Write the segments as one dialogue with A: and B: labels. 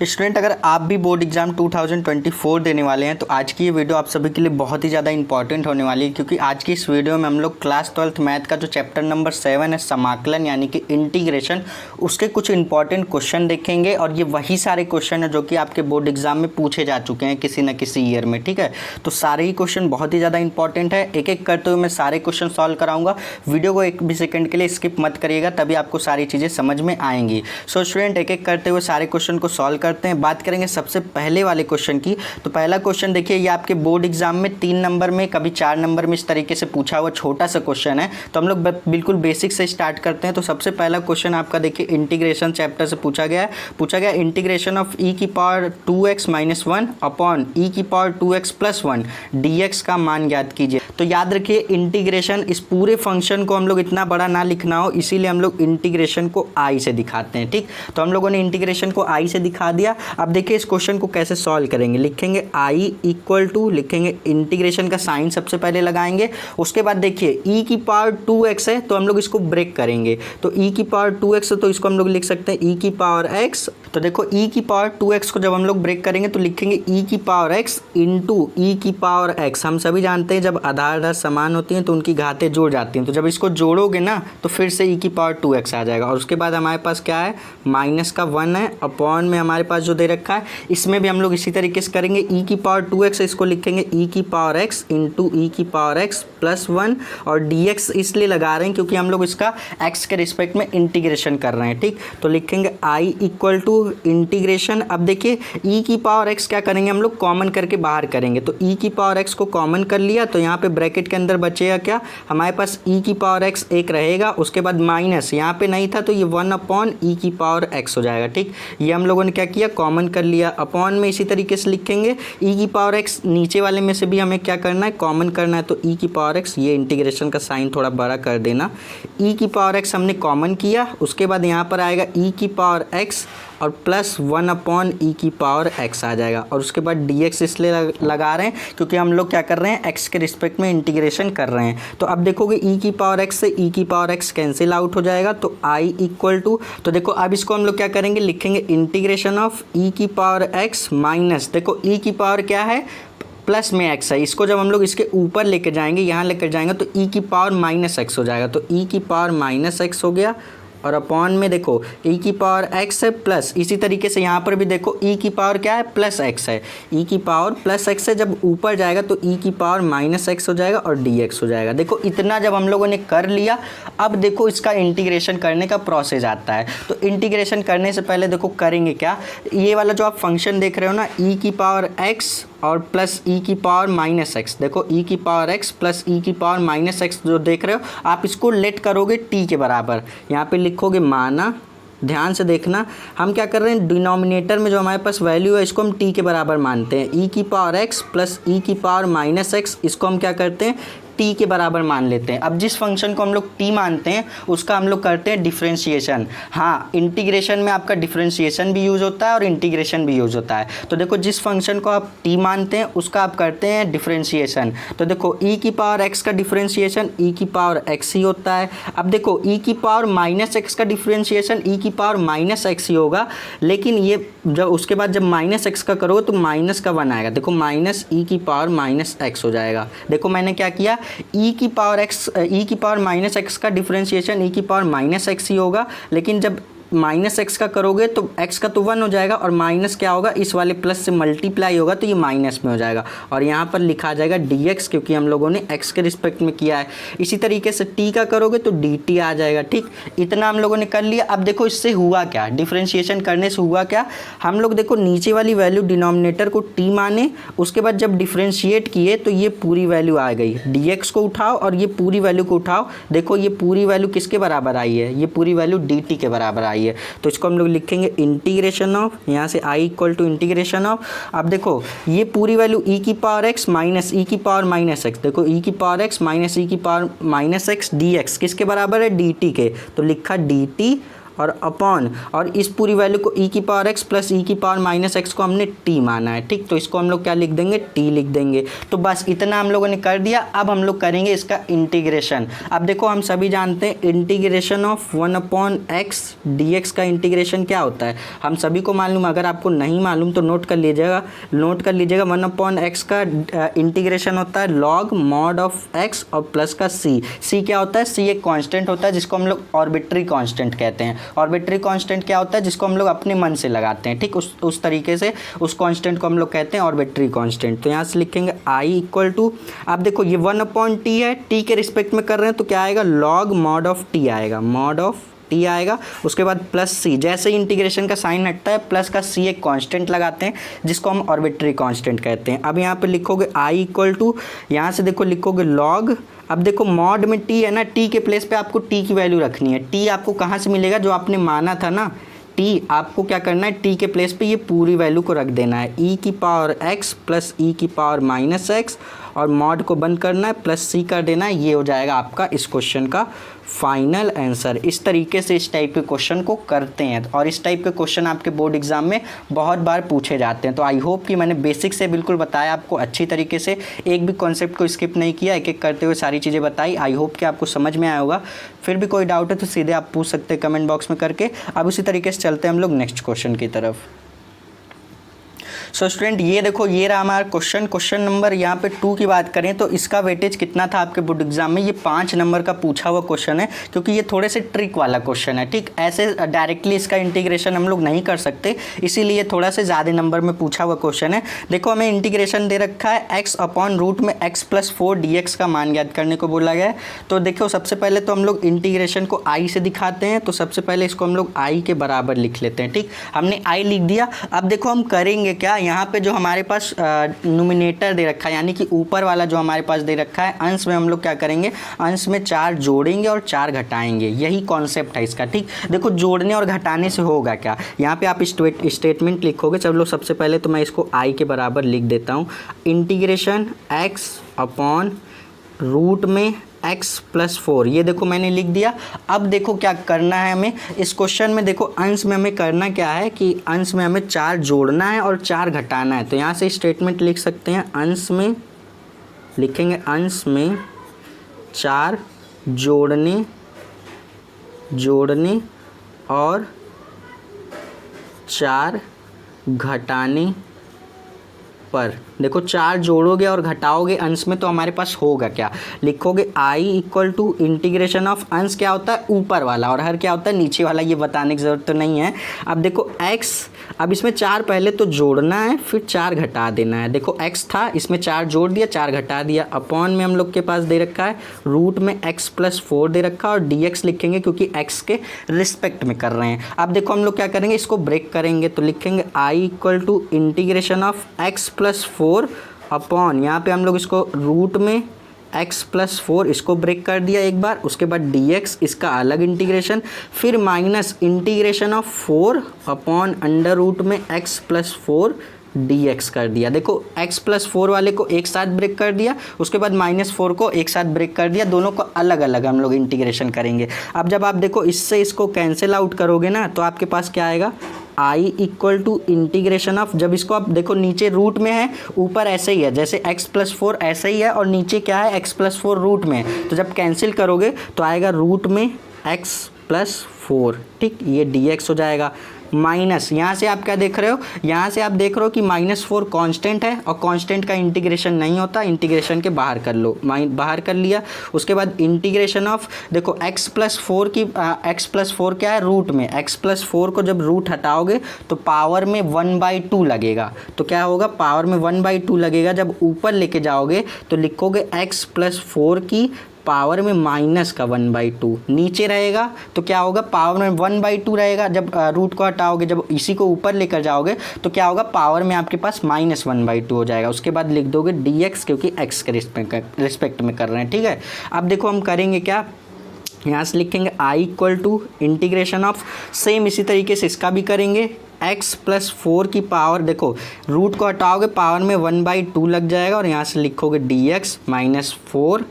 A: Student, अगर आप भी बोर्ड एग्जाम 2024 देने वाले हैं तो आज की ये वीडियो आप सभी के लिए बहुत ही ज़्यादा इंपॉर्टेंट होने वाली है, क्योंकि आज की इस वीडियो में हम लोग क्लास 12th मैथ का जो चैप्टर नंबर 7 है समाकलन यानी कि इंटीग्रेशन, उसके कुछ इंपॉर्टेंट क्वेश्चन देखेंगे। और ये वही सारे क्वेश्चन है जो कि आपके बोर्ड एग्जाम में पूछे जा चुके हैं किसी न किसी ईयर में। ठीक है, तो सारे ही क्वेश्चन बहुत ही ज़्यादा इंपॉर्टेंट है। एक एक करते हुए मैं सारे क्वेश्चन सॉल्व कराऊंगा। वीडियो को एक भी सेकंड के लिए स्किप मत करिएगा, तभी आपको सारी चीज़ें समझ में आएंगी। सो स्टूडेंट, एक एक करते हुए सारे क्वेश्चन को सॉल्व करते हैं। बात करेंगे सबसे पहले वाले क्वेश्चन की। तो पहला क्वेश्चन देखिए, ये आपके बोर्ड एग्जाम में 3 नंबर में, कभी 4 नंबर में इस तरीके से पूछा हुआ छोटा सा क्वेश्चन है। तो हम लोग बिल्कुल बेसिक से स्टार्ट करते हैं। तो सबसे पहला क्वेश्चन आपका देखिए इंटीग्रेशन चैप्टर से पूछा गया इंटीग्रेशन ऑफ e की पावर 2x - 1 अपॉन e की पावर 2x + 1 dx का मान ज्ञात कीजिए। तो याद रखिए, इंटीग्रेशन, इस पूरे फंक्शन को हम लोग इतना बड़ा ना लिखना हो, इसीलिए हम लोग इंटीग्रेशन को i से दिखाते हैं। ठीक, तो हम लोगों ने इंटीग्रेशन को i से दिखा दिया। अब देखिए इस क्वेश्चन को कैसे सॉल्व करेंगे। लिखेंगे i इक्वल टू, लिखेंगे इंटीग्रेशन का साइन सबसे पहले लगाएंगे। उसके बाद देखिए e की पावर 2x है तो हम लोग इसको ब्रेक करेंगे। तो e की पावर 2x है तो इसको हम लोग लिख सकते हैं e की पावर x। तो देखो e की पावर 2x को जब हम लोग ब्रेक करेंगे तो लिखेंगे e की पावर x इंटू e की पावर x। हम सभी जानते हैं जब आधार समान होती हैं तो उनकी घातें जुड़ जाती हैं। तो जब इसको जोड़ोगे ना तो फिर से e की पावर 2x आ जाएगा। और उसके बाद हमारे पास क्या है, माइनस का 1 है, अपॉन में हमारे पास जो दे रखा है, इसमें भी हम लोग इसी तरीके से करेंगे। e की पावर 2x है, इसको लिखेंगे e की पावर x इंटू e की पावर x + 1। और dx इसलिए लगा रहे हैं क्योंकि हम लोग इसका x के रिस्पेक्ट में इंटीग्रेशन कर रहे हैं। ठीक, तो लिखेंगे i इक्वल टू इंटीग्रेशन। अब देखिए e की पावर x क्या करेंगे, हम लोग कॉमन करके बाहर करेंगे। तो e की पावर x को कॉमन कर लिया तो यहाँ पे ब्रैकेट के अंदर बचेगा क्या, हमारे पास e की पावर x एक रहेगा। उसके बाद माइनस, यहाँ पे नहीं था तो ये 1 अपॉन e की पावर x हो जाएगा। ठीक, ये हम लोगों ने क्या किया, कॉमन कर लिया। अपॉन में इसी तरीके से लिखेंगे e की पावर x, नीचे वाले में से भी हमें क्या करना है, कॉमन करना है। तो e की पावर x, ये इंटीग्रेशन का साइन थोड़ा बड़ा कर देना। e की पावर x हमने कॉमन किया। उसके बाद यहाँ पर आएगा e की पावर x और प्लस 1 अपॉन e की पावर x आ जाएगा। और उसके बाद dx इसलिए लगा रहे हैं क्योंकि हम लोग क्या कर रहे हैं, x के रिस्पेक्ट में इंटीग्रेशन कर रहे हैं। तो अब देखोगे e की पावर x से e की पावर x कैंसिल आउट हो जाएगा। तो i इक्वल टू, तो देखो अब इसको हम लोग क्या करेंगे, लिखेंगे इंटीग्रेशन ऑफ e की पावर x माइनस, देखो e की पावर क्या है, प्लस में x है, इसको जब हम लोग इसके ऊपर लेकर जाएंगे, यहाँ लेकर जाएंगे तो e की पावर -x हो जाएगा। तो e की पावर -x हो गया। और अपॉन में देखो e की पावर x है प्लस, इसी तरीके से यहाँ पर भी देखो e की पावर क्या है, प्लस x है, e की पावर प्लस x है। जब ऊपर जाएगा तो e की पावर -x हो जाएगा और dx हो जाएगा। देखो इतना जब हम लोगों ने कर लिया, अब देखो इसका इंटीग्रेशन करने का प्रोसेस आता है। तो इंटीग्रेशन करने से पहले देखो करेंगे क्या, ये वाला जो आप फंक्शन देख रहे हो ना, e की पावर x और प्लस e की पावर -x, देखो e की पावर x प्लस e की पावर -x जो देख रहे हो, आप इसको लेट करोगे t के बराबर, यहाँ पे लिखोगे माना। ध्यान से देखना, हम क्या कर रहे हैं, डिनोमिनेटर में जो हमारे पास वैल्यू है इसको हम t के बराबर मानते हैं। e की पावर x प्लस e की पावर -x, इसको हम क्या करते हैं, t के बराबर मान लेते हैं। अब जिस फंक्शन को हम लोग t मानते हैं उसका हम लोग करते हैं डिफरेंशिएशन। हाँ, इंटीग्रेशन में आपका डिफरेंशिएशन भी यूज़ होता है और इंटीग्रेशन भी यूज़ होता है। तो देखो जिस फंक्शन को आप t मानते हैं उसका आप करते हैं डिफरेंशिएशन। तो देखो e की पावर x का डिफरेंशिएशन e की पावर x ही होता है। अब देखो e की पावर -x का डिफरेंशिएशन e की पावर -x ही होगा, लेकिन ये जब उसके बाद जब -x का करो तो माइनस का 1 आएगा। देखो माइनस e की पावर -x हो जाएगा। देखो मैंने क्या किया, e की पावर -x का डिफरेंशिएशन e की पावर -x ही होगा, लेकिन जब -x का करोगे तो x का तो 1 हो जाएगा और माइनस क्या होगा, इस वाले प्लस से मल्टीप्लाई होगा तो ये माइनस में हो जाएगा। और यहाँ पर लिखा जाएगा dx, क्योंकि हम लोगों ने x के रिस्पेक्ट में किया है। इसी तरीके से t का करोगे तो dt आ जाएगा। ठीक, इतना हम लोगों ने कर लिया। अब देखो इससे हुआ क्या, डिफरेंशिएशन करने से हुआ क्या, हम लोग देखो नीचे वाली वैल्यू डिनोमिनेटर को t माने, उसके बाद जब डिफरेंशिएट किए तो ये पूरी वैल्यू आ गई। dx को उठाओ और ये पूरी वैल्यू को उठाओ, देखो ये पूरी वैल्यू किसके बराबर आई है, ये पूरी वैल्यू dt के बराबर आई है। तो इसको हम लोग लिखेंगे इंटीग्रेशन ऑफ, यहाँ से i equal to integration of. अब देखो ये पूरी वैल्यू e की पावर x माइनस e की पावर -x, देखो e की पावर x माइनस e की पावर -x dx किसके बराबर है, dt के। तो लिखा dt और अपॉन और इस पूरी वैल्यू को ई की पावर एक्स प्लस ई की पावर माइनस एक्स को हमने टी माना है, ठीक। तो इसको हम लोग क्या लिख देंगे, टी लिख देंगे। तो बस इतना हम लोगों ने कर दिया। अब हम लोग करेंगे इसका इंटीग्रेशन। अब देखो हम सभी जानते हैं इंटीग्रेशन ऑफ 1/x dx का इंटीग्रेशन क्या होता है, हम सभी को मालूम। अगर आपको नहीं मालूम तो नोट कर लीजिएगा 1/x का इंटीग्रेशन होता है लॉग मॉड ऑफ x और प्लस का c क्या होता है, c एक कांस्टेंट होता है जिसको हम लोग आर्बिट्री कांस्टेंट कहते हैं। आर्बिट्री कांस्टेंट क्या होता है, जिसको हम लोग अपने मन से लगाते हैं, ठीक। उस तरीके से उस कांस्टेंट को हम लोग कहते हैं आर्बिट्री कांस्टेंट। तो यहाँ से लिखेंगे i इक्वल टू, आप देखो ये 1/t है, t के रिस्पेक्ट में कर रहे हैं तो क्या आएगा, लॉग मॉड ऑफ t आएगा, मॉड ऑफ टी आएगा। उसके बाद प्लस सी, जैसे ही इंटीग्रेशन का साइन हटता है प्लस का सी एक कांस्टेंट लगाते हैं जिसको हम आर्बिट्री कांस्टेंट कहते हैं। अब यहाँ पे लिखोगे आई इक्वल टू, यहाँ से देखो लिखोगे लॉग, अब देखो मॉड में टी है ना, टी के प्लेस पे आपको टी की वैल्यू रखनी है। टी आपको कहाँ से मिलेगा, जो आपने माना था ना टी, आपको क्या करना है, टी के प्लेस पे ये पूरी वैल्यू को रख देना है, ई की पावर एक्स प्लस ई की पावर माइनस एक्स, और मॉड को बंद करना है, प्लस सी कर देना है। ये हो जाएगा आपका इस क्वेश्चन का फाइनल आंसर। इस तरीके से इस टाइप के क्वेश्चन को करते हैं, और इस टाइप के क्वेश्चन आपके बोर्ड एग्जाम में बहुत बार पूछे जाते हैं। तो आई होप कि मैंने बेसिक से बिल्कुल बताया आपको अच्छी तरीके से, एक भी कॉन्सेप्ट को स्किप नहीं किया, एक एक करते हुए सारी चीज़ें बताई। आई होप कि आपको समझ में आया होगा। फिर भी कोई डाउट है तो सीधे आप पूछ सकते हैं कमेंट बॉक्स में करके। अब उसी तरीके से चलते हैं हम लोग नेक्स्ट क्वेश्चन की तरफ। सो स्टूडेंट ये देखो, ये रहा हमारा क्वेश्चन नंबर यहाँ पे 2 की बात करें तो इसका वेटेज कितना था आपके बोर्ड एग्जाम में, ये 5 नंबर का पूछा हुआ क्वेश्चन है, क्योंकि ये थोड़े से ट्रिक वाला क्वेश्चन है, ठीक। ऐसे डायरेक्टली इसका इंटीग्रेशन हम लोग नहीं कर सकते, इसीलिए थोड़ा से ज़्यादा नंबर में पूछा हुआ क्वेश्चन है। देखो हमें इंटीग्रेशन दे रखा है x अपॉन रूट में x+4 dx का मान ज्ञात करने को बोला गया है। तो देखो सबसे पहले तो हम लोग इंटीग्रेशन को i से दिखाते हैं, तो सबसे पहले इसको हम लोग i के बराबर लिख लेते हैं, ठीक। हमने i लिख दिया। अब देखो हम करेंगे क्या, यहाँ पे जो हमारे पास न्यूमिनेटर दे रखा है, यानी कि ऊपर वाला जो हमारे पास दे रखा है, अंश में हम लोग क्या करेंगे, अंश में 4 जोड़ेंगे और 4 घटाएंगे। यही कॉन्सेप्ट है इसका, ठीक। देखो जोड़ने और घटाने से होगा क्या, यहाँ पे आप स्टेटमेंट लिखोगे। चलो सबसे पहले तो मैं इसको i के बराबर लिख देता हूँ, इंटीग्रेशन x अपॉन रूट में x+4, ये देखो मैंने लिख दिया। अब देखो क्या करना है हमें इस क्वेश्चन में, देखो अंश में हमें करना क्या है कि अंश में हमें 4 जोड़ना है और 4 घटाना है। तो यहाँ से स्टेटमेंट लिख सकते हैं, अंश में लिखेंगे, अंश में 4 जोड़ने और 4 घटाने पर। देखो 4 जोड़ोगे और घटाओगे अंश में तो हमारे पास होगा क्या, लिखोगे i equal to integration of, अंश क्या होता है ऊपर वाला और हर क्या होता है नीचे वाला, ये बताने की ज़रूरत तो नहीं है। अब देखो x, अब इसमें 4 पहले तो जोड़ना है फिर 4 घटा देना है। देखो x था, इसमें 4 जोड़ दिया 4 घटा दिया, अपॉन में हम लोग के पास दे रखा है रूट में x+4 दे रखा है, और dx लिखेंगे क्योंकि x के रिस्पेक्ट में कर रहे हैं। अब देखो हम लोग क्या करेंगे, इसको ब्रेक करेंगे, तो लिखेंगे i equal to integration of x+4 upon, यहाँ पे हम लोग इसको रूट में x+4 इसको ब्रेक कर दिया एक बार, उसके बाद dx इसका अलग इंटीग्रेशन, फिर minus integration of 4 upon under root में x+4 dx कर दिया। देखो x+4 वाले को एक साथ ब्रेक कर दिया, उसके बाद -4 को एक साथ ब्रेक कर दिया, दोनों को अलग अलग हम लोग इंटीग्रेशन करेंगे। अब जब आप देखो इससे इसको कैंसिल आउट करोगे ना, तो आपके पास क्या आएगा, i equal to integration of, जब इसको आप देखो नीचे रूट में है, ऊपर ऐसे ही है, जैसे x+4 ऐसे ही है, और नीचे क्या है x+4 रूट में है, तो जब कैंसिल करोगे तो आएगा रूट में x+4, ठीक। ये dx हो जाएगा, माइनस यहाँ से आप क्या देख रहे हो, यहाँ से आप देख रहे हो कि -4 कांस्टेंट है, और कांस्टेंट का इंटीग्रेशन नहीं होता, इंटीग्रेशन के बाहर कर लो, बाहर कर लिया। उसके बाद इंटीग्रेशन ऑफ, देखो x+4 की x+4 क्या है, रूट में, x+4 को जब रूट हटाओगे तो पावर में 1/2 लगेगा, तो क्या होगा, पावर में 1/2 लगेगा। जब ऊपर लेके जाओगे तो लिखोगे x+4 की पावर में माइनस का 1/2, नीचे रहेगा तो क्या होगा, पावर में 1/2 रहेगा। जब रूट को हटाओगे, जब इसी को ऊपर लेकर जाओगे तो क्या होगा, पावर में आपके पास -1/2 हो जाएगा। उसके बाद लिख दोगे dx, क्योंकि x के रिस्पेक्ट में कर रहे हैं, ठीक है। अब देखो हम करेंगे क्या, यहाँ से लिखेंगे i equal to integration of, same इसी तरीके से इसका भी करेंगे, x+4 की पावर, देखो रूट को हटाओगे पावर में 1/2 लग जाएगा, और यहाँ से लिखोगे dx -4।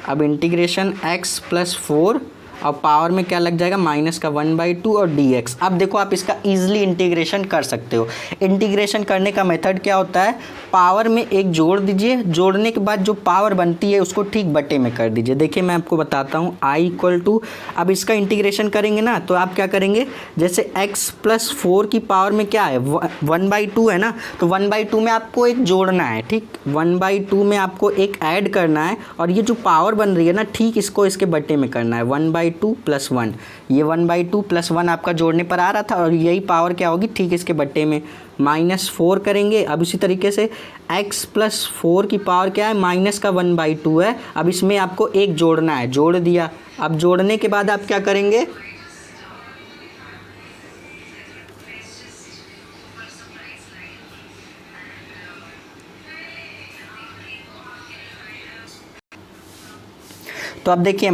A: अब इंटीग्रेशन x+4 और पावर में क्या लग जाएगा माइनस का 1/2 और dx। अब देखो आप इसका ईजिली इंटीग्रेशन कर सकते हो। इंटीग्रेशन करने का मेथड क्या होता है, पावर में एक जोड़ दीजिए, जोड़ने के बाद जो पावर बनती है उसको ठीक बटे में कर दीजिए। देखिए मैं आपको बताता हूँ i इक्वल टू, अब इसका इंटीग्रेशन करेंगे ना तो आप क्या करेंगे, जैसे x प्लस 4 की पावर में क्या है 1/2 है ना, तो 1/2 में आपको एक जोड़ना है, ठीक 1/2 में आपको एक ऐड करना है और ये जो पावर बन रही है ना ठीक इसको इसके बटे में करना है 1/2 प्लस 1। ये 1/2 प्लस 1 आपका जोड़ने पर आ रहा था और यही पावर क्या होगी ठीक इसके बटे में -4 करेंगे। अब इसी तरीके से x प्लस 4 की पावर क्या है माइनस का 1/2 है। अब इसमें आपको एक जोड़ना है, जोड़ दिया। अब जोड़ने के बाद आप क्या करेंगे, तो अब देखिए,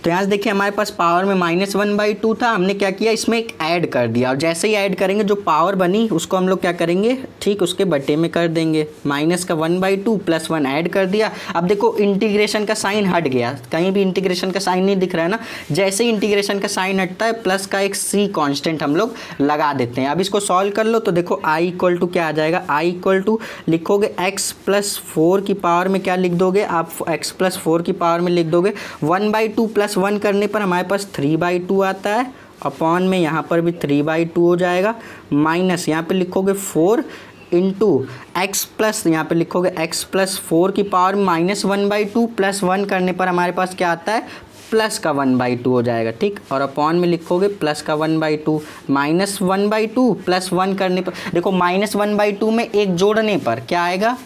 A: तो यहाँ से देखिए हमारे पास पावर में -1/2 था, हमने क्या किया इसमें एक ऐड कर दिया और जैसे ही ऐड करेंगे जो पावर बनी उसको हम लोग क्या करेंगे ठीक उसके बटे में कर देंगे, माइनस का 1/2 प्लस 1 ऐड कर दिया। अब देखो इंटीग्रेशन का साइन हट गया, कहीं भी इंटीग्रेशन का साइन नहीं दिख रहा है ना, जैसे ही इंटीग्रेशन का साइन हटता है प्लस का एक c कांस्टेंट हम लोग लगा देते हैं। अब इसको सॉल्व कर लो तो देखो i इक्वल टू क्या आ जाएगा, i इक्वल टू लिखोगे x प्लस 4 की पावर में क्या लिख दोगे आप, x प्लस 4 की पावर में लिख दोगे 1/2 प्लस 1 करने पर हमारे पास 3/2 आता है, अपॉन में यहाँ पर भी 3/2 हो जाएगा, माइनस यहाँ पे लिखोगे 4 इंटू एक्स प्लस, यहाँ पे लिखोगे x प्लस 4 की पावर -1/2 प्लस 1 करने पर हमारे पास क्या आता है प्लस का 1/2 हो जाएगा, ठीक, और अपॉन में लिखोगे प्लस का 1/2, -1/2 प्लस 1 करने पर देखो -1/2 में एक जोड़ने पर क्या आएगा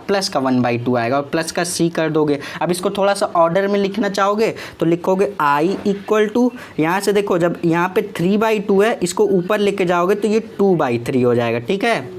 A: प्लस का 1/2 आएगा और प्लस का c कर दोगे। अब इसको थोड़ा सा ऑर्डर में लिखना चाहोगे तो लिखोगे i इक्वल टू, यहाँ से देखो जब यहाँ पे 3/2 है इसको ऊपर लेके जाओगे तो ये 2/3 हो जाएगा, ठीक है।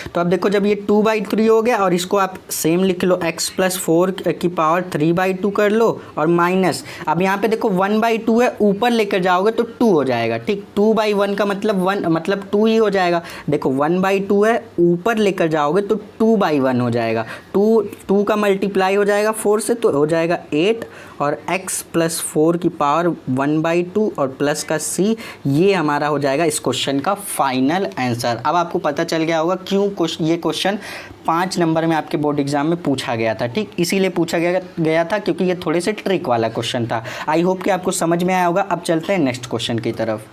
A: तो अब देखो जब ये 2/3 हो गया और इसको आप सेम लिख लो x प्लस 4 की पावर 3/2 कर लो और माइनस, अब यहाँ पे देखो 1/2 है ऊपर लेकर जाओगे तो 2 हो जाएगा, ठीक, 2/1 का मतलब 1 मतलब 2 ही हो जाएगा। देखो 1/2 है ऊपर लेकर जाओगे तो 2/1 हो जाएगा, 2 का मल्टीप्लाई हो जाएगा 4 से तो हो जाएगा 8 और x प्लस 4 की पावर 1/2 और प्लस का c, ये हमारा हो जाएगा इस क्वेश्चन का फाइनल आंसर। अब आपको पता चल गया होगा क्यों ये क्वेश्चन 5 नंबर में आपके बोर्ड एग्जाम में पूछा गया था, ठीक, इसीलिए पूछा गया था क्योंकि ये थोड़े से ट्रिक वाला क्वेश्चन था। आई होप कि आपको समझ में आया होगा। अब चलते हैं नेक्स्ट क्वेश्चन की तरफ।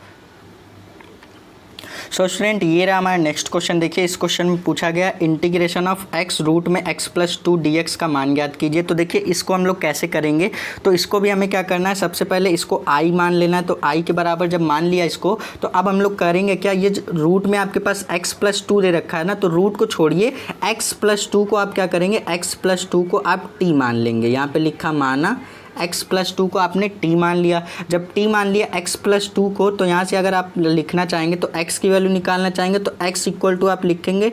A: सो स्टूडेंट ये रहा हमारा नेक्स्ट क्वेश्चन। देखिए इस क्वेश्चन में पूछा गया इंटीग्रेशन ऑफ x रूट में x प्लस 2 dx का मान ज्ञात कीजिए। तो देखिए इसको हम लोग कैसे करेंगे, तो इसको भी हमें क्या करना है, सबसे पहले इसको i मान लेना है। तो i के बराबर जब मान लिया इसको, तो अब हम लोग करेंगे क्या, ये रूट में आपके पास x प्लस 2 दे रखा है ना, तो रूट को छोड़िए, x प्लस 2 को आप क्या करेंगे, x प्लस 2 को आप t मान लेंगे। यहाँ पर लिखा माना x प्लस 2 को आपने t मान लिया। जब t मान लिया x प्लस 2 को, तो यहाँ से अगर आप लिखना चाहेंगे तो x की वैल्यू निकालना चाहेंगे तो x इक्वल टू आप लिखेंगे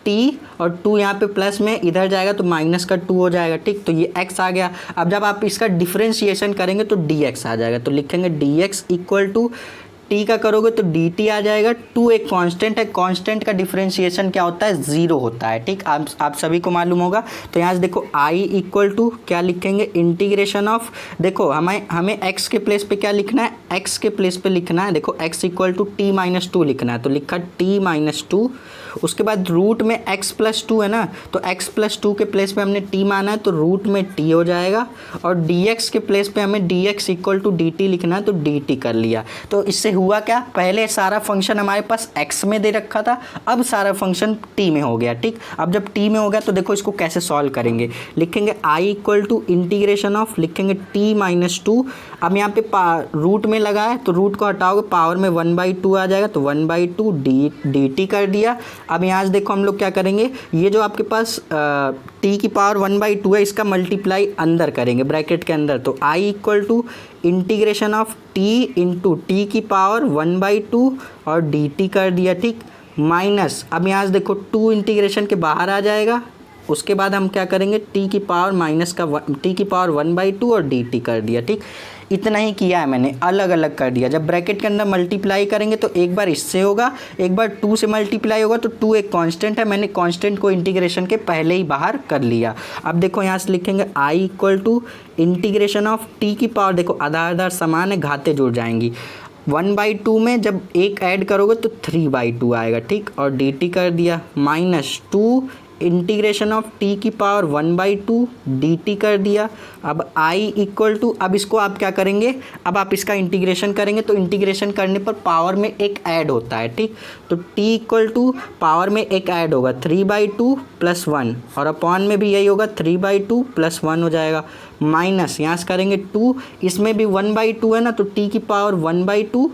A: t और 2 यहाँ पे प्लस में इधर जाएगा तो माइनस का 2 हो जाएगा, ठीक, तो ये x आ गया। अब जब आप इसका डिफ्रेंशिएशन करेंगे तो dx आ जाएगा, तो लिखेंगे dx इक्वल टू टी का करोगे तो dt आ जाएगा। 2 एक कांस्टेंट है, कांस्टेंट का डिफरेंशिएशन क्या होता है 0 होता है, ठीक, आप सभी को मालूम होगा। तो यहाँ से देखो i इक्वल टू क्या लिखेंगे, इंटीग्रेशन ऑफ, देखो हमें x के प्लेस पे क्या लिखना है, x के प्लेस पे लिखना है, देखो x equal to t minus 2 लिखना है, तो लिखा t माइनस 2। उसके बाद रूट में x प्लस 2 है ना, तो x प्लस 2 के प्लेस पे हमने t माना है तो रूट में t हो जाएगा और dx के प्लेस पे हमें dx इक्वल टू dt लिखना है तो dt कर लिया। तो इससे हुआ क्या, पहले सारा फंक्शन हमारे पास x में दे रखा था, अब सारा फंक्शन t में हो गया, ठीक। अब जब t में हो गया तो देखो इसको कैसे सॉल्व करेंगे, लिखेंगे i equal to integration of, लिखेंगे t माइनस 2। अब यहाँ पे रूट में लगा है तो रूट को हटाओगे पावर में 1/2 आ जाएगा तो 1/2 dt कर दिया। अब यहाँ से देखो हम लोग क्या करेंगे, ये जो आपके पास t की पावर 1/2 है इसका मल्टीप्लाई अंदर करेंगे ब्रैकेट के अंदर, तो i equal to integration of t into t की पावर 1/2 और dt कर दिया, ठीक, माइनस, अब यहाँ से देखो 2 इंटीग्रेशन के बाहर आ जाएगा। उसके बाद हम क्या करेंगे, t की पावर माइनस का t की पावर 1/2 और dt कर दिया, ठीक। इतना ही किया है मैंने, अलग अलग कर दिया। जब ब्रैकेट के अंदर मल्टीप्लाई करेंगे तो एक बार इससे होगा, एक बार 2 से मल्टीप्लाई होगा, तो 2 एक कांस्टेंट है, मैंने कांस्टेंट को इंटीग्रेशन के पहले ही बाहर कर लिया। अब देखो यहाँ से लिखेंगे I equal to integration of t की पावर, देखो आधार आधार समान है, घाते जुड़ जाएंगी। 1/2 में जब एक ऐड करोगे तो 3/2 आएगा, ठीक। और डी टी कर दिया -2 इंटीग्रेशन ऑफ टी की पावर 1/2 डी टी कर दिया। अब i इक्वल टू, अब इसको आप क्या करेंगे, अब आप इसका इंटीग्रेशन करेंगे तो इंटीग्रेशन करने पर पावर में एक ऐड होता है, ठीक। तो t इक्वल टू पावर में एक ऐड होगा 3/2 + 1 और अपॉन में भी यही होगा 3/2 + 1 हो जाएगा, माइनस यहाँ से करेंगे 2, इसमें भी 1/2 है ना, तो t की पावर 1/2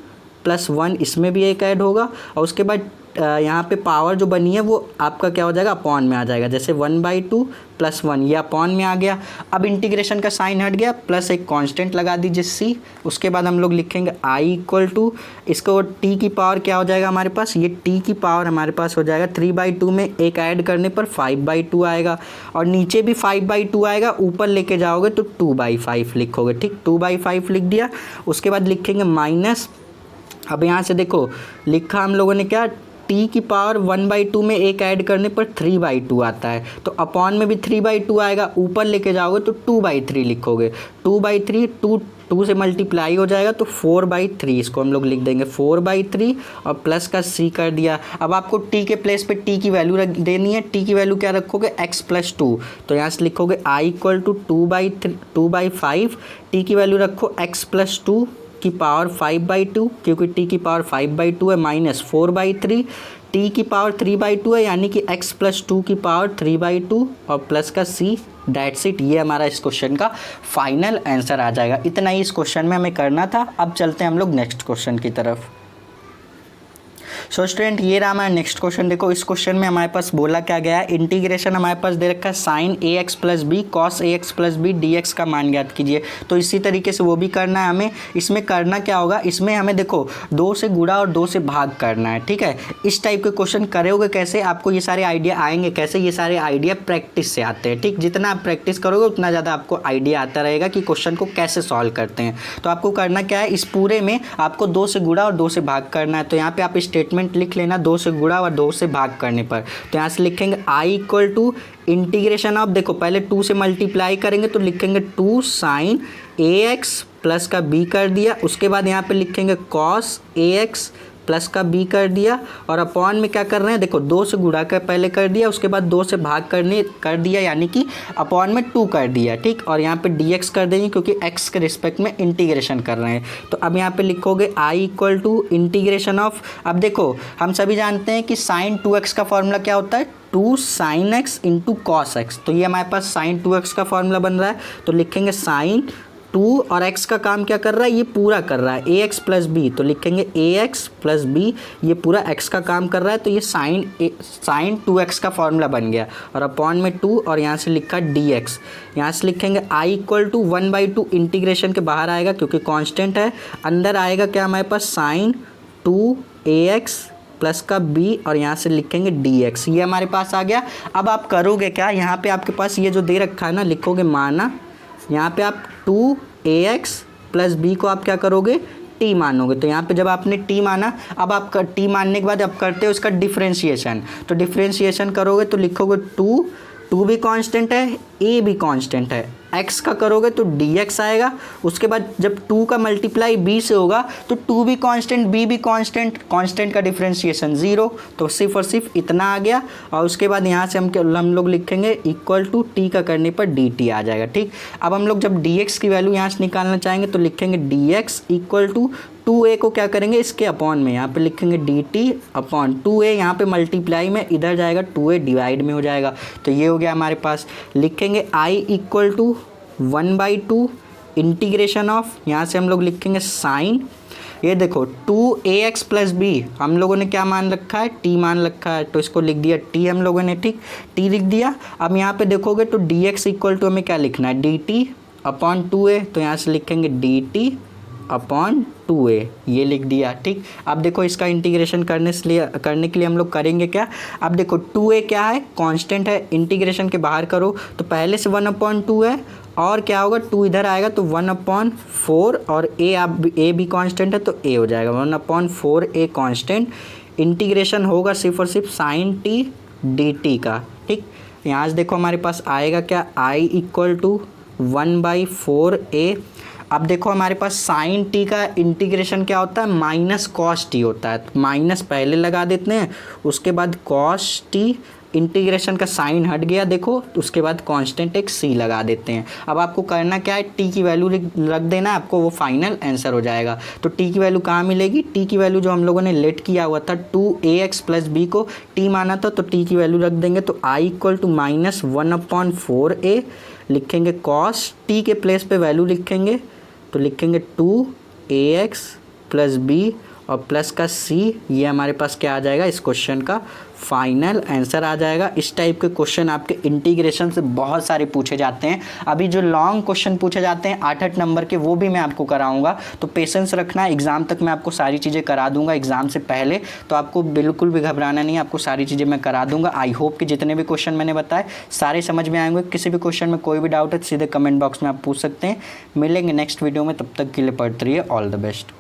A: + 1 इसमें भी एक ऐड होगा। और उसके बाद यहाँ पे पावर जो बनी है वो आपका क्या हो जाएगा, अपॉन में आ जाएगा। जैसे 1/2 + 1 ये अपॉन में आ गया। अब इंटीग्रेशन का साइन हट गया, प्लस एक कांस्टेंट लगा दीजिए c। उसके बाद हम लोग लिखेंगे i इक्वल टू, इसको t की पावर क्या हो जाएगा हमारे पास, ये t की पावर हमारे पास हो जाएगा 3/2 में एक ऐड करने पर 5/2 आएगा, और नीचे भी 5/2 आएगा, ऊपर लेके जाओगे तो 2/5 लिखोगे, ठीक। 2/5 लिख दिया। उसके बाद लिखेंगे माइनस, अब यहाँ से देखो लिखा हम लोगों ने क्या, t की पावर 1/2 में एक ऐड करने पर 3/2 आता है, तो अपॉन में भी 3/2 आएगा, ऊपर लेके जाओगे तो 2/3 लिखोगे। 2/3 2 से मल्टीप्लाई हो जाएगा तो 4/3, इसको हम लोग लिख देंगे 4/3 और प्लस का c कर दिया। अब आपको t के प्लेस पे t की वैल्यू रख देनी है। t की वैल्यू क्या रखोगे, x + 2, तो यहाँ से लिखोगे i इक्वल टू 2/5, t की वैल्यू रखो x + 2 की पावर 5/2, क्योंकि t की पावर 5/2 है, माइनस 4/3, t की पावर 3/2 है, यानी कि x + 2 की पावर 3/2 और प्लस का c। दैट्स इट, ये हमारा इस क्वेश्चन का फाइनल आंसर आ जाएगा। इतना ही इस क्वेश्चन में हमें करना था। अब चलते हैं हम लोग नेक्स्ट क्वेश्चन की तरफ। सो स्टूडेंट, ये रहा हमारा नेक्स्ट क्वेश्चन। देखो इस क्वेश्चन में हमारे पास बोला क्या गया है, इंटीग्रेशन हमारे पास दे रखा है sin ax + b cos ax + b dx का मान ज्ञात कीजिए। तो इसी तरीके से वो भी करना है हमें। इसमें करना क्या होगा, इसमें हमें देखो 2 से गुणा और 2 से भाग करना है, ठीक है। इस टाइप के क्वेश्चन करोगे कैसे, आपको ये सारे आइडिया आएंगे कैसे, ये सारे आइडिया प्रैक्टिस से आते हैं, ठीक। जितना आप प्रैक्टिस करोगे उतना ज़्यादा आपको आइडिया आता रहेगा कि क्वेश्चन को कैसे सॉल्व करते हैं। तो आपको करना क्या है, इस पूरे में आपको 2 से गुणा और 2 से भाग करना है। तो यहाँ पे आप स्टेटमेंट लिख लेना, 2 से गुणा और 2 से भाग करने पर। तो यहाँ से लिखेंगे i equal to integration of, देखो पहले 2 से मल्टीप्लाई करेंगे तो लिखेंगे 2 sin ax प्लस का b कर दिया। उसके बाद यहाँ पे लिखेंगे cos ax प्लस का b कर दिया, और अपॉन में क्या कर रहे हैं, देखो 2 से गुणा कर पहले कर दिया, उसके बाद 2 से भाग कर दिया, यानी कि अपॉन में 2 कर दिया, ठीक। और यहाँ पे dx कर देंगे क्योंकि x के रिस्पेक्ट में इंटीग्रेशन कर रहे हैं। तो अब यहाँ पे लिखोगे i equal to integration of, अब देखो हम सभी जानते हैं कि sin 2x का फॉर्मूला क्या होता है, 2 sin x × cos x। तो ये हमारे पास sin 2x का फॉर्मूला बन रहा है, तो लिखेंगे sin 2 और x का काम क्या कर रहा है, ये पूरा कर रहा है ax + b, तो लिखेंगे ax + b, ये पूरा x का काम कर रहा है, तो ये sin 2x का फॉर्मूला बन गया, और अपॉन में 2 और यहाँ से लिखा dx। यहाँ से लिखेंगे i इक्वल टू 1/2, इंटीग्रेशन के बाहर आएगा क्योंकि कांस्टेंट है, अंदर आएगा क्या हमारे पास sin 2ax प्लस का b, और यहाँ से लिखेंगे dx। ये हमारे पास आ गया। अब आप करोगे क्या, यहाँ पे आपके पास ये जो दे रखा है ना, लिखोगे माना, यहाँ पे आप 2ax + b को आप क्या करोगे, t मानोगे। तो यहाँ पे जब आपने t माना, अब आप t मानने के बाद अब करते हो इसका डिफ्रेंशिएशन। तो डिफ्रेंशिएशन करोगे तो लिखोगे 2 भी कांस्टेंट है, a भी कांस्टेंट है, x का करोगे तो dx आएगा। उसके बाद जब 2 का मल्टीप्लाई b से होगा तो 2 भी कांस्टेंट, b भी कांस्टेंट, कांस्टेंट का डिफरेंशिएशन 0, तो सिर्फ और सिर्फ इतना आ गया। और उसके बाद यहाँ से हम लोग लिखेंगे इक्वल टू t का करने पर dt आ जाएगा, ठीक। अब हम लोग जब dx की वैल्यू यहाँ से निकालना चाहेंगे तो लिखेंगे dx इक्वल टू 2a को क्या करेंगे, इसके अपॉन में यहाँ पे लिखेंगे dt अपॉन 2a, यहाँ पे मल्टीप्लाई में इधर जाएगा 2a डिवाइड में हो जाएगा। तो ये हो गया हमारे पास। लिखेंगे i equal to 1/2 integration of, यहाँ से हम लोग लिखेंगे साइन, ये देखो 2ax + b हम लोगों ने क्या मान रखा है, t मान रखा है, तो इसको लिख दिया t हम लोगों ने, ठीक, t लिख दिया। अब यहाँ पे देखोगे तो dx इक्वल टू हमें क्या लिखना है, dt अपॉन 2a, तो यहाँ से लिखेंगे dt अपॉन 2a, ये लिख दिया, ठीक। अब देखो इसका इंटीग्रेशन करने के लिए हम लोग करेंगे क्या, अब देखो 2a क्या है, कांस्टेंट है, इंटीग्रेशन के बाहर करो तो पहले से 1/2 है, और क्या होगा, 2 इधर आएगा तो 1/4 और ए भी कांस्टेंट है तो ए हो जाएगा 1/4 ए कांस्टेंट। इंटीग्रेशन होगा सिर्फ और सिर्फ साइन टी डी टी का। ठीक, यहाँ से देखो हमारे पास आएगा क्या, आई इक्वल टू 1/4 ए। अब देखो हमारे पास साइन टी का इंटीग्रेशन क्या होता है, माइनस कॉस टी होता है। तो माइनस पहले लगा देते हैं, उसके बाद कॉस टी, इंटीग्रेशन का साइन हट गया देखो, तो उसके बाद कांस्टेंट एक सी लगा देते हैं। अब आपको करना क्या है, टी की वैल्यू रख देना है, आपको वो फाइनल आंसर हो जाएगा। तो टी की वैल्यू कहाँ मिलेगी, टी की वैल्यू जो हम लोगों ने लेट किया हुआ था 2ax प्लस बी को टी माना था, तो टी की वैल्यू रख देंगे। तो आई इक्वल टू माइनस 1/4 ए लिखेंगे, कॉस टी के प्लेस पे वैल्यू लिखेंगे तो लिखेंगे 2ax प्लस बी और प्लस का सी। ये हमारे पास क्या आ जाएगा, इस क्वेश्चन का फाइनल आंसर आ जाएगा। इस टाइप के क्वेश्चन आपके इंटीग्रेशन से बहुत सारे पूछे जाते हैं। अभी जो लॉन्ग क्वेश्चन पूछे जाते हैं 8-8 नंबर के, वो भी मैं आपको कराऊंगा। तो पेशेंस रखना, एग्ज़ाम तक मैं आपको सारी चीज़ें करा दूंगा एग्ज़ाम से पहले। तो आपको बिल्कुल भी घबराना नहीं है, आपको सारी चीज़ें मैं करा दूंगा। आई होप कि जितने भी क्वेश्चन मैंने बताए सारे समझ में आएंगे। किसी भी क्वेश्चन में कोई भी डाउट है सीधे कमेंट बॉक्स में आप पूछ सकते हैं। मिलेंगे नेक्स्ट वीडियो में, तब तक के लिए पढ़ते रहिए। All the best.